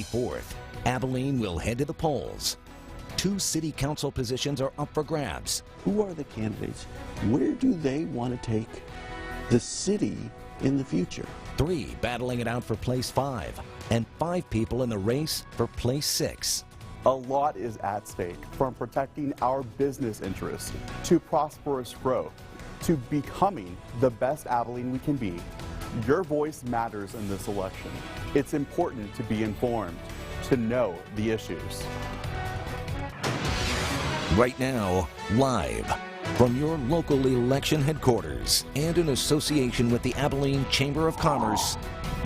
May 4th, Abilene will head to the polls. 2 city council positions are up for grabs. Who are the candidates? Where do they want to take the city in the future? 3 battling it out for place 5, and 5 people in the race for place 6. A lot is at stake, from protecting our business interests to prosperous growth to becoming the best Abilene we can be. Your voice matters in this election. It's important to be informed, to know the issues. Right now, live from your local election headquarters and in association with the Abilene Chamber of Commerce,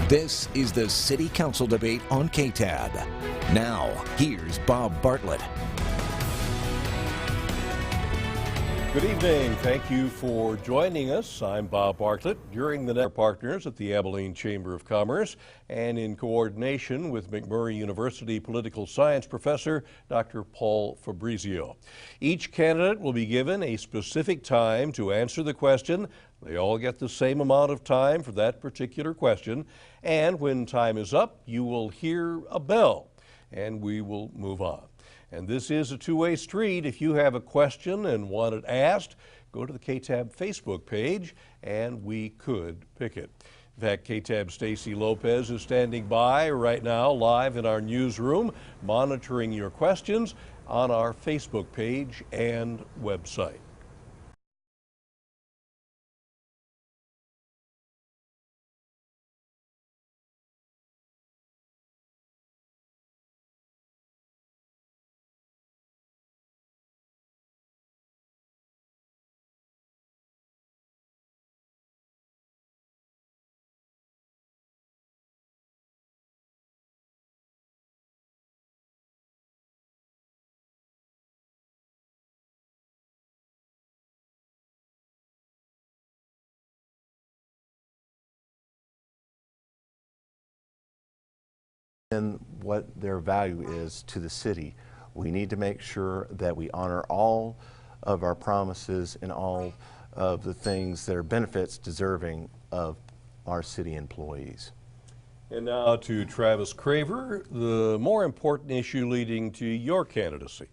this is the City Council debate on KTAB. Now, here's Bob Bartlett. Good evening. Thank you for joining us. I'm Bob Bartlett. During the next partners at the Abilene Chamber of Commerce and in coordination with McMurray University political science professor Dr. Paul Fabrizio. Each candidate will be given a specific time to answer the question. They all get the same amount of time for that particular question. And when time is up, you will hear a bell and we will move on. And this is a two-way street. If you have a question and want it asked, go to the KTAB Facebook page and we could pick it. In fact, KTAB Stacy Lopez is standing by right now live in our newsroom, monitoring your questions on our Facebook page and website. And what their value is to the city. We need to make sure that we honor all of our promises and all of the things that are benefits deserving of our city employees. And now to Travis Craver, the more important issue leading to your candidacy.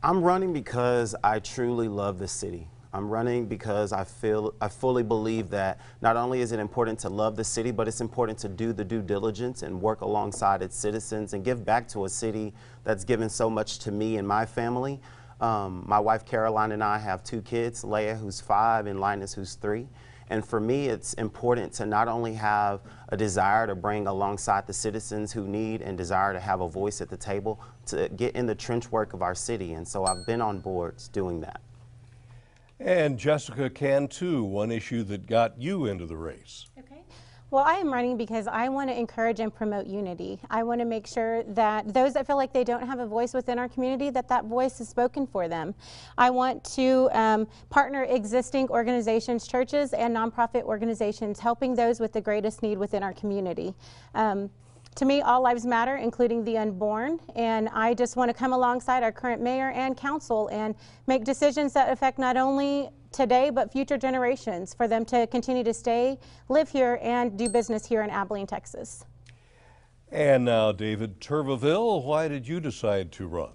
I'm running because I truly love the city. I'm running because I fully believe that not only is it important to love the city, but it's important to do the due diligence and work alongside its citizens and give back to a city that's given so much to me and my family. My wife Caroline and I have 2 kids, Leia who's 5 and Linus who's 3. And for me, it's important to not only have a desire to bring alongside the citizens who need and desire to have a voice at the table, to get in the trench work of our city. And so I've been on boards doing that. And Jessica Cantu, one issue that got you into the race. Okay. Well, I am running because I want to encourage and promote unity. I want to make sure that those that feel like they don't have a voice within our community, that voice is spoken for them. I want to partner existing organizations, churches, and nonprofit organizations, helping those with the greatest need within our community. To me, all lives matter, including the unborn, and I just want to come alongside our current mayor and council and make decisions that affect not only today but future generations, for them to continue to stay, live here, and do business here in Abilene, Texas. And now David Turvaville, why did you decide to run?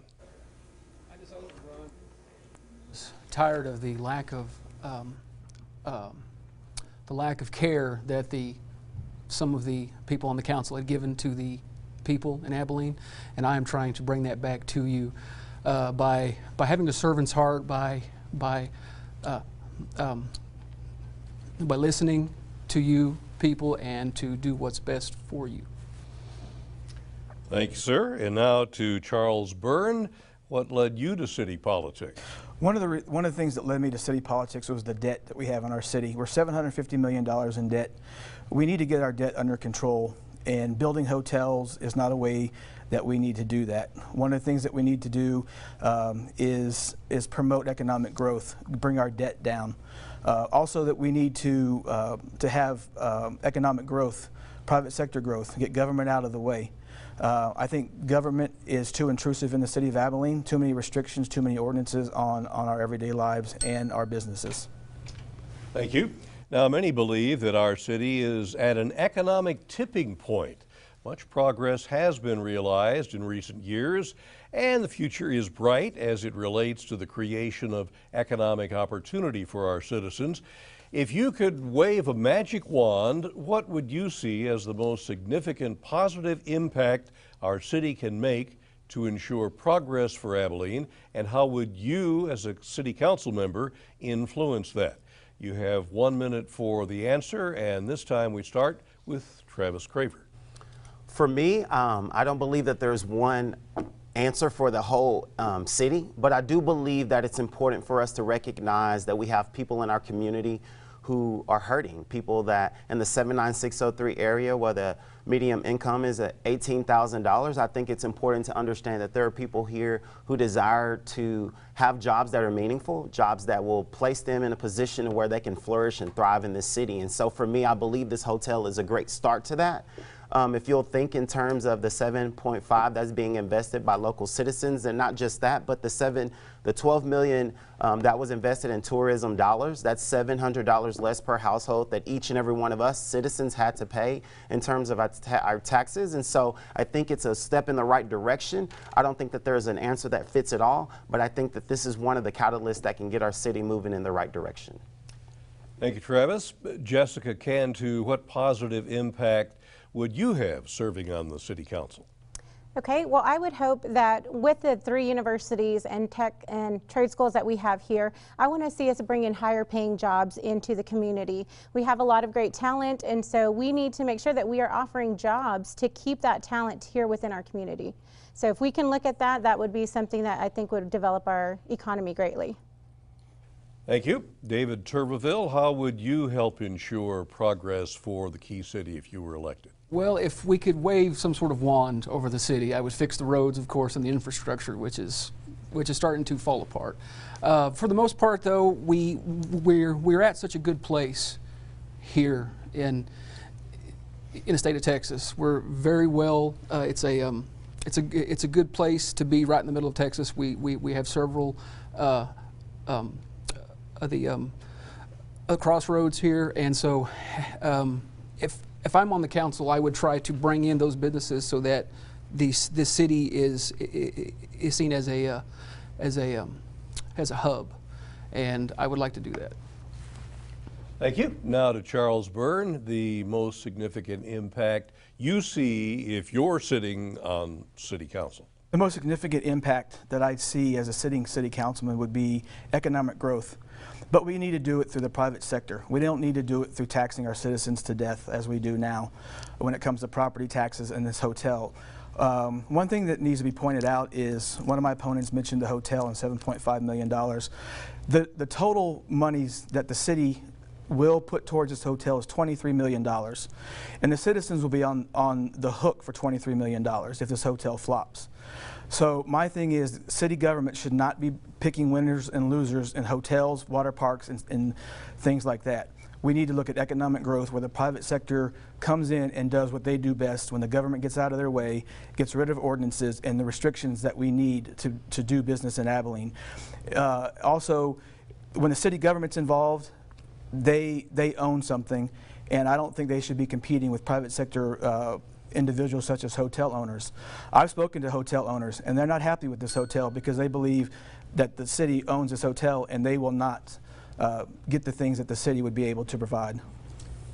I decided to run. I was tired of the lack of care that some of the people on the council had given to the people in Abilene, and I am trying to bring that back to you by having a servant's heart, by listening to you people and to do what's best for you. Thank you, sir. And now to Charles Byrne. What led you to city politics? One of the things that led me to city politics was the debt that we have in our city. We're $750 million in debt. We need to get our debt under control, and building hotels is not a way that we need to do that. One of the things that we need to do is promote economic growth, bring our debt down. Also, that we need to have economic growth, private sector growth, get government out of the way. I think government is too intrusive in the city of Abilene, too many restrictions, too many ordinances on our everyday lives and our businesses. Thank you. Now, many believe that our city is at an economic tipping point. Much progress has been realized in recent years, and the future is bright as it relates to the creation of economic opportunity for our citizens. If you could wave a magic wand, what would you see as the most significant positive impact our city can make to ensure progress for Abilene, and how would you, as a city council member, influence that? You have 1 minute for the answer, and this time we start with Travis Craver. For me, I don't believe that there's one answer for the whole city, but I do believe that it's important for us to recognize that we have people in our community who are hurting, people that in the 79603 area where the median income is at $18,000. I think it's important to understand that there are people here who desire to have jobs that are meaningful, jobs that will place them in a position where they can flourish and thrive in this city. And so for me, I believe this hotel is a great start to that. If you'll think in terms of the 7.5 that's being invested by local citizens, and not just that, but the 12 million that was invested in tourism dollars, that's $700 less per household that each and every one of us citizens had to pay in terms of our taxes. And so I think it's a step in the right direction. I don't think that there's an answer that fits it all, but I think that this is one of the catalysts that can get our city moving in the right direction. Thank you, Travis. Jessica Cantu, what positive impact would you have serving on the city council? Okay, well, I would hope that with the 3 universities and tech and trade schools that we have here, I want to see us bring in higher paying jobs into the community. We have a lot of great talent, and so we need to make sure that we are offering jobs to keep that talent here within our community. So if we can look at that, that would be something that I think would develop our economy greatly. Thank you. David Tuberville, how would you help ensure progress for the Key City if you were elected? Well, if we could wave some sort of wand over the city, I would fix the roads, of course, and the infrastructure, which is starting to fall apart. For the most part, though, we're at such a good place here in the state of Texas. We're very well. It's a good place to be right in the middle of Texas. We have several crossroads here, and so if I'm on the council, I would try to bring in those businesses so that this city is seen as a hub, and I would like to do that. Thank you. Now to Charles Byrne, the most significant impact you see if you're sitting on city council. The most significant impact that I see as a sitting city councilman would be economic growth. But we need to do it through the private sector. We don't need to do it through taxing our citizens to death as we do now when it comes to property taxes in this hotel. One thing that needs to be pointed out is one of my opponents mentioned the hotel and $7.5 million. The total monies that the city will put towards this hotel is $23 million. And the citizens will be on the hook for $23 million if this hotel flops. So my thing is, city government should not be picking winners and losers in hotels, water parks, and things like that. We need to look at economic growth where the private sector comes in and does what they do best when the government gets out of their way, gets rid of ordinances and the restrictions that we need to do business in Abilene. Also, when the city government's involved, they own something, and I don't think they should be competing with private sector individuals such as hotel owners. I've spoken to hotel owners, and they're not happy with this hotel because they believe that the city owns this hotel and they will not get the things that the city would be able to provide.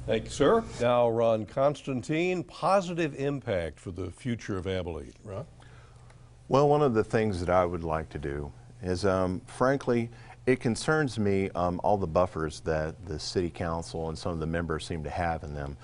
Thank you, sir. Now, Ron Constantine, positive impact for the future of Abilene. Ron? Well, one of the things that I would like to do is, frankly, it concerns me all the buffers that the city council and some of the members seem to have in them.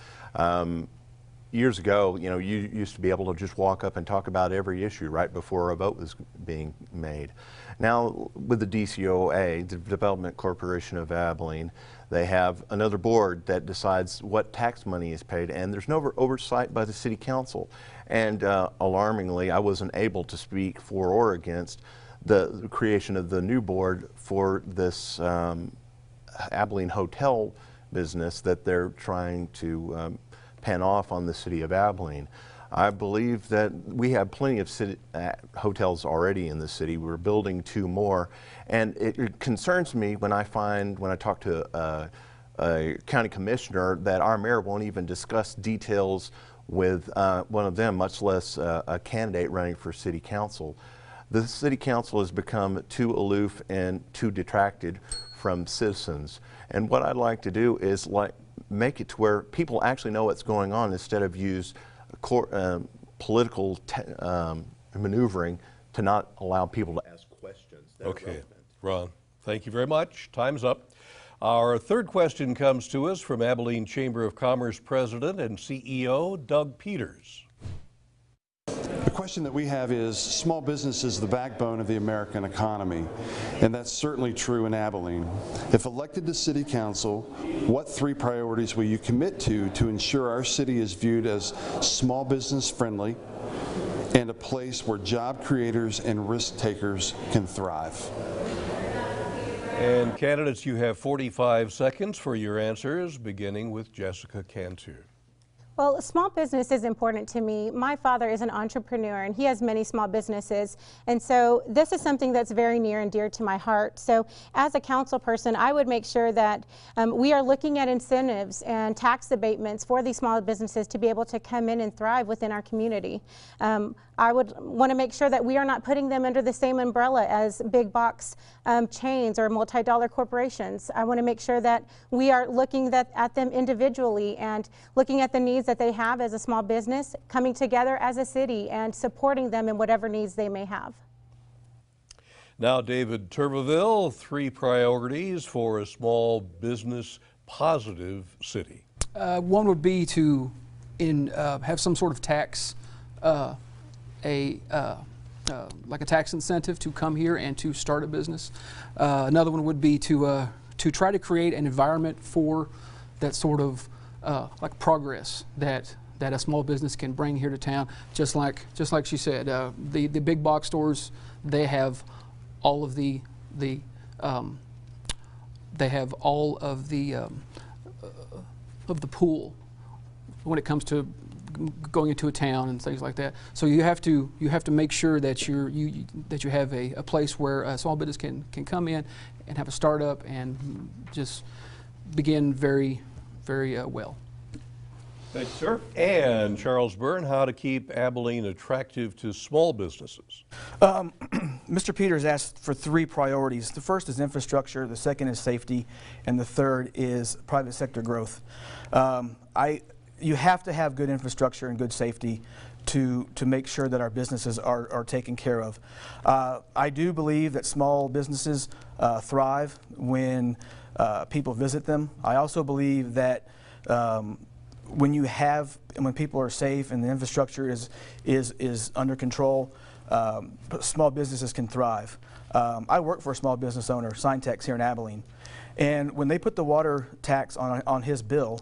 Years ago, you used to be able to just walk up and talk about every issue right before a vote was being made. Now, with the DCOA, the Development Corporation of Abilene, they have another board that decides what tax money is paid, and there's no oversight by the city council. And alarmingly, I wasn't able to speak for or against the creation of the new board for this Abilene hotel business that they're trying to pen off on the city of Abilene. I believe that we have plenty of hotels already in the city. We're building 2 more, and it concerns me when I talk to a county commissioner that our mayor won't even discuss details with one of them, much less a candidate running for city council. The city council has become too aloof and too detracted from citizens. And what I'd like to do is make it to where people actually know what's going on instead of use political maneuvering to not allow people to ask questions that are relevant. Ron, thank you very much. Time's up. Our third question comes to us from Abilene Chamber of Commerce President and CEO Doug Peters. The question that we have is, small business is the backbone of the American economy, and that's certainly true in Abilene. If elected to City Council, what 3 priorities will you commit to ensure our city is viewed as small business friendly and a place where job creators and risk takers can thrive? And candidates, you have 45 seconds for your answers, beginning with Jessica Cantu. Well, small business is important to me. My father is an entrepreneur and he has many small businesses. And so this is something that's very near and dear to my heart. So as a council person, I would make sure that we are looking at incentives and tax abatements for these small businesses to be able to come in and thrive within our community. I would want to make sure that we are not putting them under the same umbrella as big box chains or multi-dollar corporations. I want to make sure that we are looking at them individually and looking at the needs that they have as a small business, coming together as a city and supporting them in whatever needs they may have. Now, David Turbeville, 3 priorities for a small business positive city. One would be to have some sort of tax, like a tax incentive to come here and to start a business. Another one would be to try to create an environment for that sort of like progress that a small business can bring here to town. Just like she said, the big box stores, they have all of the pool when it comes to going into a town and things like that. So you have to make sure that you have a place where a small business can come in and have a startup and just begin very well. Thank you, sir. And Charles Byrne, how to keep Abilene attractive to small businesses. Mr. Peters asked for 3 priorities. The first is infrastructure, the second is safety, and the third is private sector growth. You have to have good infrastructure and good safety to make sure that our businesses are taken care of. I do believe that small businesses thrive when people visit them. I also believe that when people are safe and the infrastructure is under control, small businesses can thrive. I work for a small business owner, Syntex, here in Abilene, and when they put the water tax on his bill,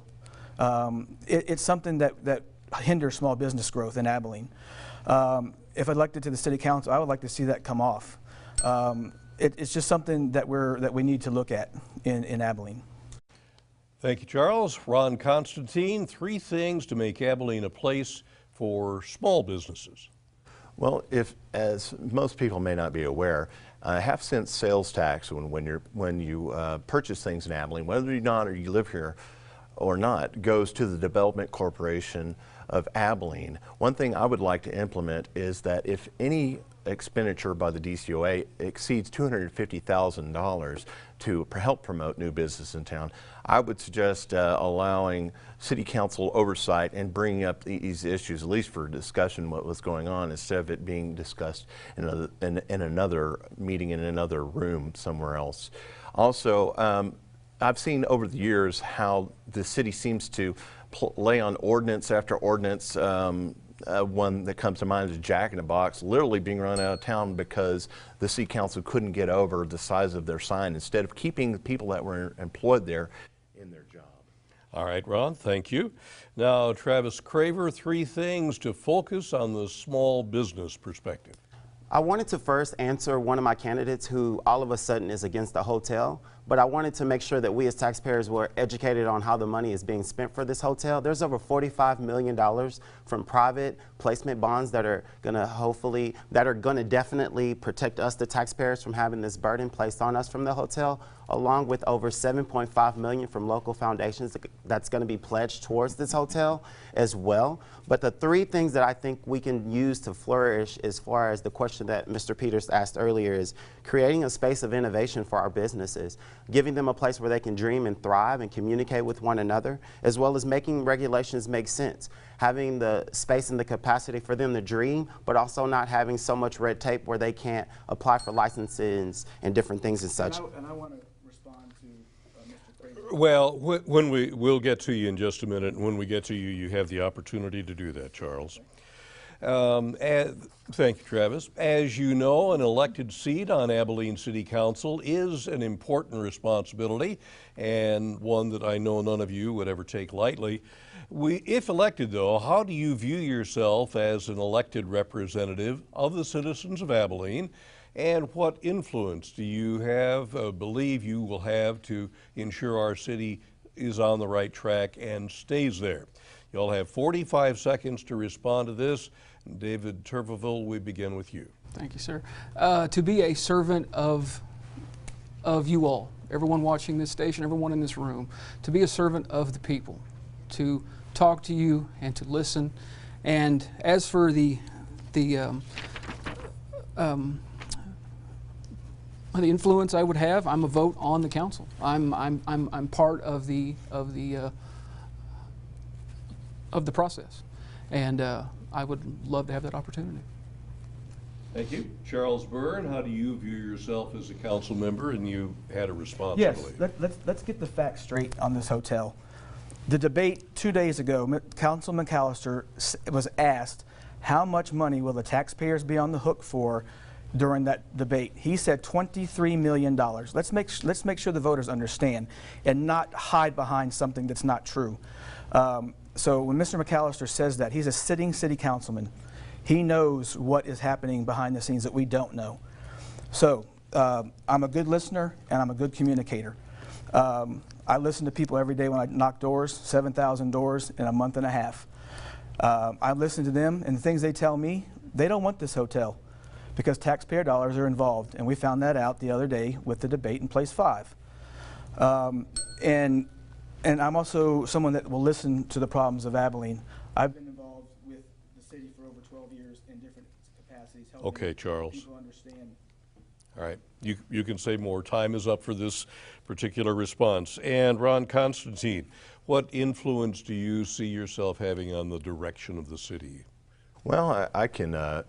it's something that hinders small business growth in Abilene. If elected to the city council, I would like to see that come off. It's just something that we need to look at in Abilene. Thank you, Charles. Ron Constantine, 3 things to make Abilene a place for small businesses. Well, as most people may not be aware, half-cent sales tax when you purchase things in Abilene, whether you live here or not, goes to the Development Corporation of Abilene. One thing I would like to implement is that if any expenditure by the DCOA exceeds $250,000 to help promote new business in town, I would suggest allowing City Council oversight and bringing up these issues, at least for discussion, what was going on, instead of it being discussed in another meeting in another room somewhere else. Also, I've seen over the years how the city seems to lay on ordinance after ordinance. One that comes to mind is Jack in the Box, literally being run out of town because the city council couldn't get over the size of their sign instead of keeping the people that were employed there in their job. All right, Ron, thank you. Now, Travis Craver, 3 things to focus on the small business perspective. I wanted to first answer one of my candidates who all of a sudden is against the hotel, but I wanted to make sure that we as taxpayers were educated on how the money is being spent for this hotel. There's over $45 million from private placement bonds that are going to definitely protect us, the taxpayers, from having this burden placed on us from the hotel, along with over $7.5 million from local foundations that's going to be pledged towards this hotel as well. But the three things that I think we can use to flourish, as far as the question that Mr. Peters asked earlier, is creating a space of innovation for our businesses, giving them a place where they can dream and thrive and communicate with one another, as well as making regulations make sense, having the space and the capacity for them to dream, but also not having so much red tape where they can't apply for licenses and different things and such. And I want to respond to Mr. Craver. Well, we'll get to you in just a minute. When we get to you, you have the opportunity to do that, Charles. Thank you, Travis. As you know, an elected seat on Abilene City Council is an important responsibility, and one that I know none of you would ever take lightly. If elected, though, how do you view yourself as an elected representative of the citizens of Abilene, and what influence do you believe you will have to ensure our city is on the right track and stays there? You'll have 45 seconds to respond to this. David Turveville, we begin with you. Thank you, sir. To be a servant of you all, everyone watching this station, everyone in this room, to be a servant of the people, to talk to you and to listen. And as for the influence I would have, I'm a vote on the council. I'm part of the process, and I would love to have that opportunity. Thank you. Charles Byrne, how do you view yourself as a council member, and you had a responsibility? Yes, let's get the facts straight on this hotel. The debate 2 days ago, Councilman McAllister was asked, how much money will the taxpayers be on the hook for during that debate? He said $23 million. Let's make sure the voters understand and not hide behind something that's not true. So when Mr. McAllister says that, he's a sitting city councilman. He knows what is happening behind the scenes that we don't know. So I'm a good listener and I'm a good communicator. I listen to people every day when I knock doors, 7,000 doors in a month and a half. I listen to them, and the things they tell me, they don't want this hotel because taxpayer dollars are involved, and we found that out the other day with the debate in Place 5. And I'm also someone that will listen to the problems of Abilene. I've been involved with the city for over 12 years in different capacities, helping Charles. people understand. All right, you can say more. Time is up for this particular response. And Ron Constantine, what influence do you see yourself having on the direction of the city? Well, I can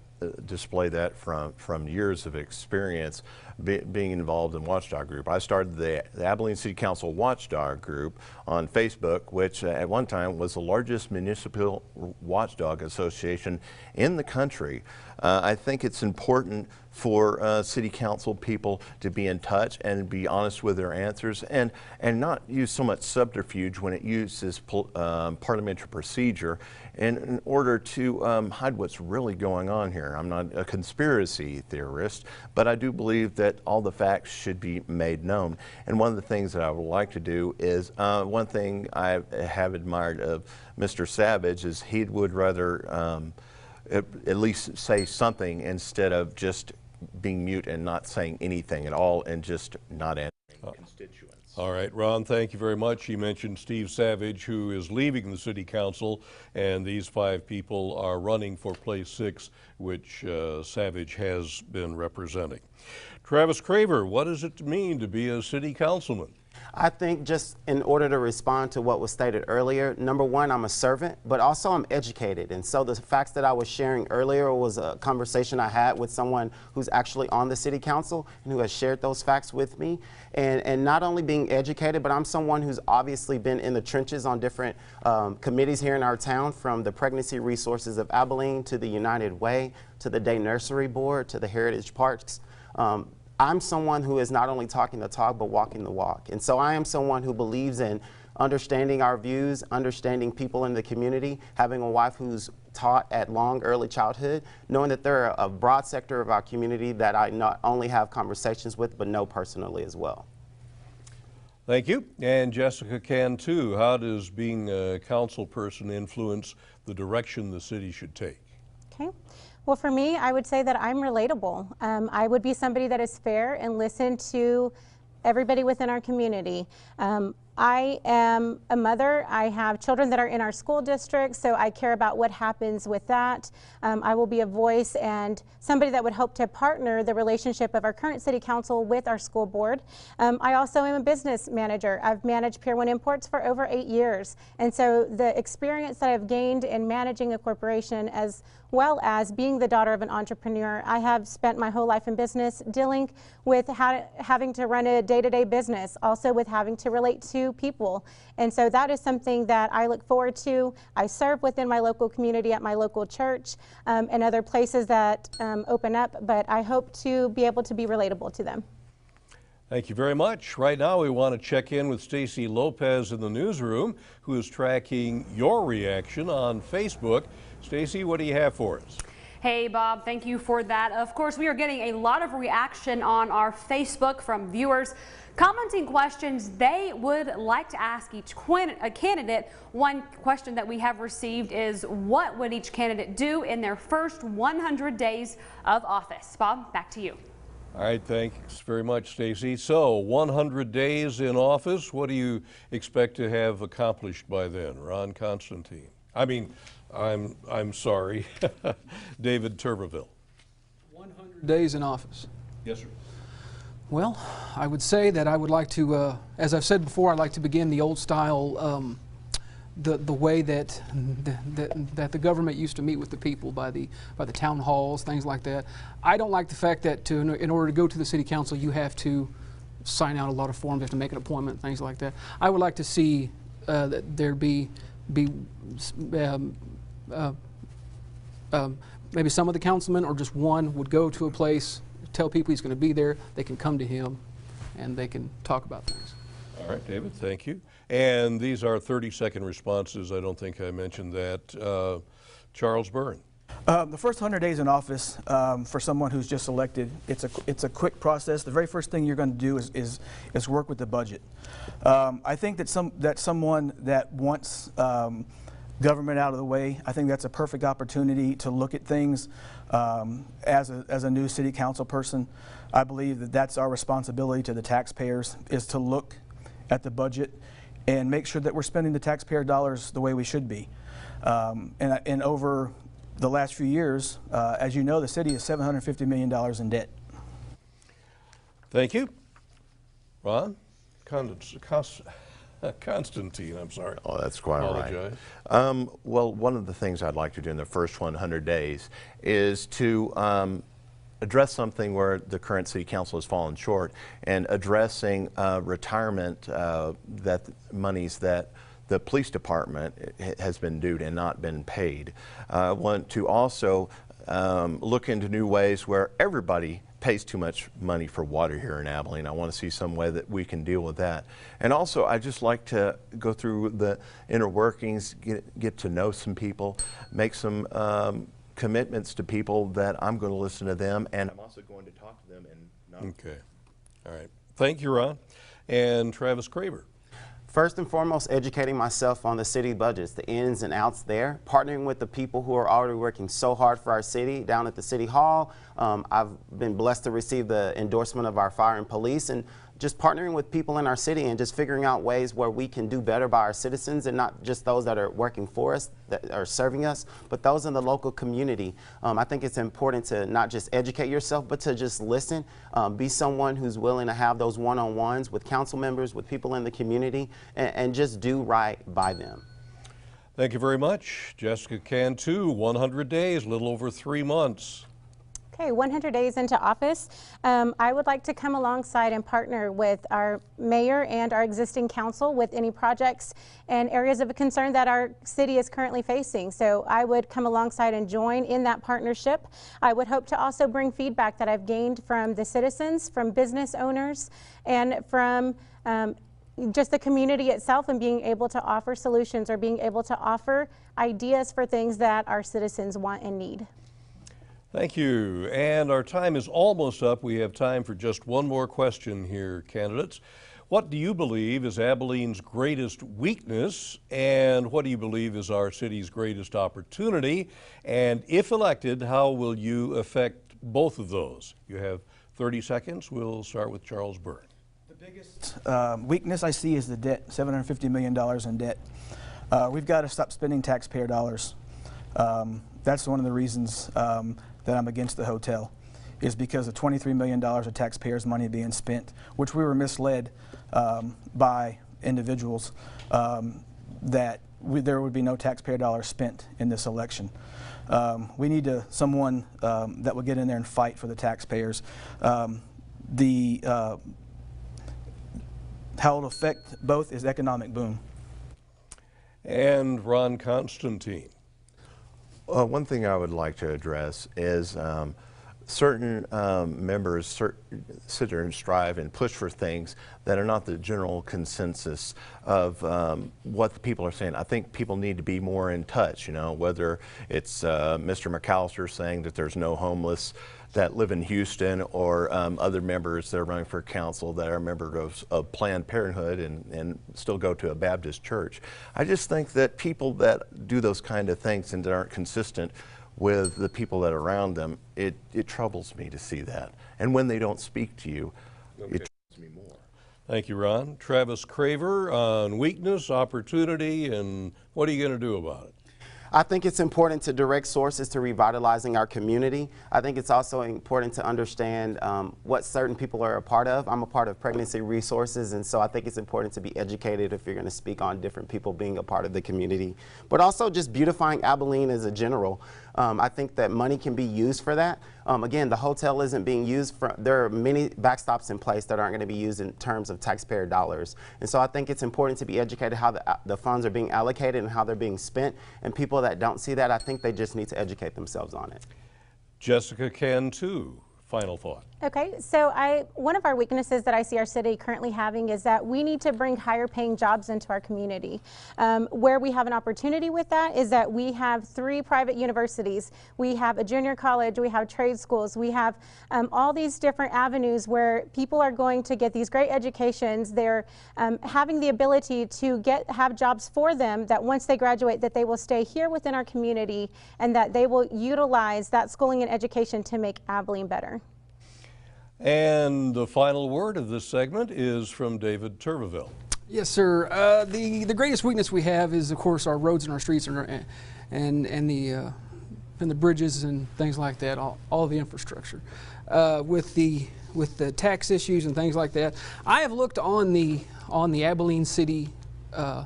display that from years of experience being involved in Watchdog Group. I started the Abilene City Council Watchdog Group on Facebook, which at one time was the largest municipal watchdog association in the country. I think it's important for city council people to be in touch and be honest with their answers, and not use so much subterfuge when it uses parliamentary procedure in order to hide what's really going on here. I'm not a conspiracy theorist, but I do believe that all the facts should be made known. And one of the things that I would like to do is, one thing I have admired of Mr. Savage is he would rather at least say something instead of just being mute and not saying anything at all and just not answering constituents. All right, Ron, thank you very much. You mentioned Steve Savage, who is leaving the city council, and these 5 people are running for Place 6, which Savage has been representing. Travis Craver, what does it mean to be a city councilman? I think, just in order to respond to what was stated earlier, number one, I'm a servant, but also I'm educated. And so the facts that I was sharing earlier was a conversation I had with someone who's actually on the city council and who has shared those facts with me. And not only being educated, but I'm someone who's obviously been in the trenches on different committees here in our town, from the Pregnancy Resources of Abilene to the United Way to the Day Nursery Board to the Heritage Parks. I'm someone who is not only talking the talk, but walking the walk. And so I am someone who believes in understanding our views, understanding people in the community, having a wife who's taught at long early childhood, knowing that there are a broad sector of our community that I not only have conversations with, but know personally as well. Thank you. And Jessica Cantu, how does being a council person influence the direction the city should take? Okay. Well, for me, I would say that I'm relatable. I would be somebody that is fair and listen to everybody within our community. I am a mother. I have children that are in our school district, so I care about what happens with that. I will be a voice and somebody that would hope to partner the relationship of our current city council with our school board. I also am a business manager. I've managed Pier 1 Imports for over 8 years, and so the experience that I've gained in managing a corporation as well as being the daughter of an entrepreneur, I have spent my whole life in business dealing with having to run a day-to-day business, also with having to relate to people. And so that is something that I look forward to. I serve within my local community at my local church and other places that open up, but I hope to be able to be relatable to them. Thank you very much. Right now we want to check in with Stacy Lopez in the newsroom, who is tracking your reaction on Facebook. Stacy, what do you have for us? Hey Bob, thank you for that. Of course, we are getting a lot of reaction on our Facebook from viewers commenting questions they would like to ask each candidate. One question that we have received is, what would each candidate do in their first 100 days of office? Bob, back to you. All right, thanks very much, Stacy. So 100 days in office, what do you expect to have accomplished by then? Ron Constantine. I'm sorry, David Tuberville. 100 days in office. Yes, sir. Well, I would say that I would like to, as I've said before, I'd like to begin the old style, the way that the government used to meet with the people by the town halls, things like that. I don't like the fact that in order to go to the city council, you have to sign out a lot of forms, you have to make an appointment, things like that. I would like to see that there be maybe some of the councilmen or just one would go to a place, tell people he's going to be there, they can come to him and they can talk about things. All right, David, thank you. And these are 30-second responses. I don't think I mentioned that. Charles Byrne. The first 100 days in office for someone who's just elected, it's a quick process. The very first thing you're going to do is work with the budget. I think that someone that wants government out of the way, I think that's a perfect opportunity to look at things as a new city council person. I believe that that's our responsibility to the taxpayers, is to look at the budget and make sure that we're spending the taxpayer dollars the way we should be. And over the last few years, as you know, the city is $750 million in debt. Thank you. Ron? Constantine, I'm sorry. Oh, that's quite all right. Well, one of the things I'd like to do in the first 100 days is to address something where the current city council has fallen short, and addressing retirement that monies that the police department has been due and not been paid. I want to also look into new ways where everybody pays too much money for water here in Abilene. I want to see some way that we can deal with that. And also, I just like to go through the inner workings, get to know some people, make some commitments to people that I'm going to listen to them, and I'm also going to talk to them. Okay. All right. Thank you, Ron. And Travis Craver. First and foremost, educating myself on the city budgets, the ins and outs there, partnering with the people who are already working so hard for our city down at the City Hall. I've been blessed to receive the endorsement of our fire and police, and just partnering with people in our city and just figuring out ways where we can do better by our citizens, and not just those that are working for us, that are serving us, but those in the local community. I think it's important to not just educate yourself, but to just listen, be someone who's willing to have those one-on-ones with council members, with people in the community, and just do right by them. Thank you very much. Jessica Cantu, 100 days, a little over 3 months. Okay, 100 days into office, I would like to come alongside and partner with our mayor and our existing council with any projects and areas of concern that our city is currently facing. So I would come alongside and join in that partnership. I would hope to also bring feedback that I've gained from the citizens, from business owners, and from just the community itself, and being able to offer solutions or being able to offer ideas for things that our citizens want and need. Thank you. And our time is almost up. We have time for just one more question here, candidates. What do you believe is Abilene's greatest weakness, and what do you believe is our city's greatest opportunity? And if elected, how will you affect both of those? You have 30 seconds. We'll start with Charles Byrne. The biggest weakness I see is the debt, $750 million in debt. We've got to stop spending taxpayer dollars. That's one of the reasons that I'm against the hotel, is because of $23 million of taxpayers' money being spent, which we were misled by individuals that there would be no taxpayer dollars spent in this election. We need someone that will get in there and fight for the taxpayers. How it'll affect both is economic boom. And Ron Constantine. One thing I would like to address is certain members sit there and strive and push for things that are not the general consensus of what the people are saying. I think people need to be more in touch, you know, whether it's Mr. McAllister saying that there's no homeless that live in Houston, or other members that are running for council that are members of Planned Parenthood and still go to a Baptist church. I just think that people that do those kind of things and that aren't consistent with the people that are around them, it troubles me to see that. And when they don't speak to you, it troubles me more. Thank you, Ron. Travis Craver on weakness, opportunity, and what are you going to do about it? I think it's important to direct sources to revitalizing our community. I think it's also important to understand what certain people are a part of. I'm a part of Pregnancy Resources, and so I think it's important to be educated if you're going to speak on different people being a part of the community. But also just beautifying Abilene as a general. I think that money can be used for that. Again, the hotel isn't being used for, there are many backstops in place that aren't going to be used in terms of taxpayer dollars. And so I think it's important to be educated how the funds are being allocated and how they're being spent. And people that don't see that, I think they just need to educate themselves on it. Jessica Cantu, final thought. Okay, so one of our weaknesses that I see our city currently having is that we need to bring higher paying jobs into our community. Where we have an opportunity with that is that we have 3 private universities, we have a junior college, we have trade schools, we have all these different avenues where people are going to get these great educations. They're having the ability to have jobs for them that once they graduate that they will stay here within our community and that they will utilize that schooling and education to make Abilene better. And the final word of this segment is from David Turbeville. Yes, sir. The greatest weakness we have is, of course, our roads and our streets and the bridges and things like that. All the infrastructure. With the tax issues and things like that, I have looked on the Abilene City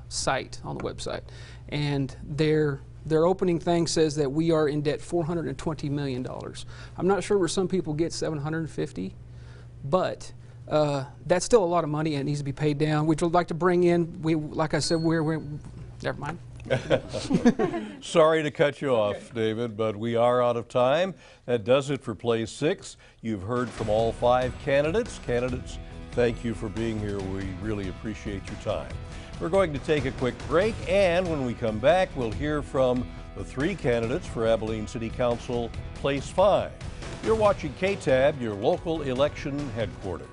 site on the website, and their opening thing says that we are in debt $420 million. I'm not sure where some people get $750, but that's still a lot of money and it needs to be paid down. We'd like to bring in, like I said, never mind. Sorry to cut you off, David, but we are out of time. That does it for Place 6. You've heard from all 5 candidates. Candidates, thank you for being here. We really appreciate your time. We're going to take a quick break, and when we come back, we'll hear from the 3 candidates for Abilene City Council, Place 5. You're watching KTAB, your local election headquarters.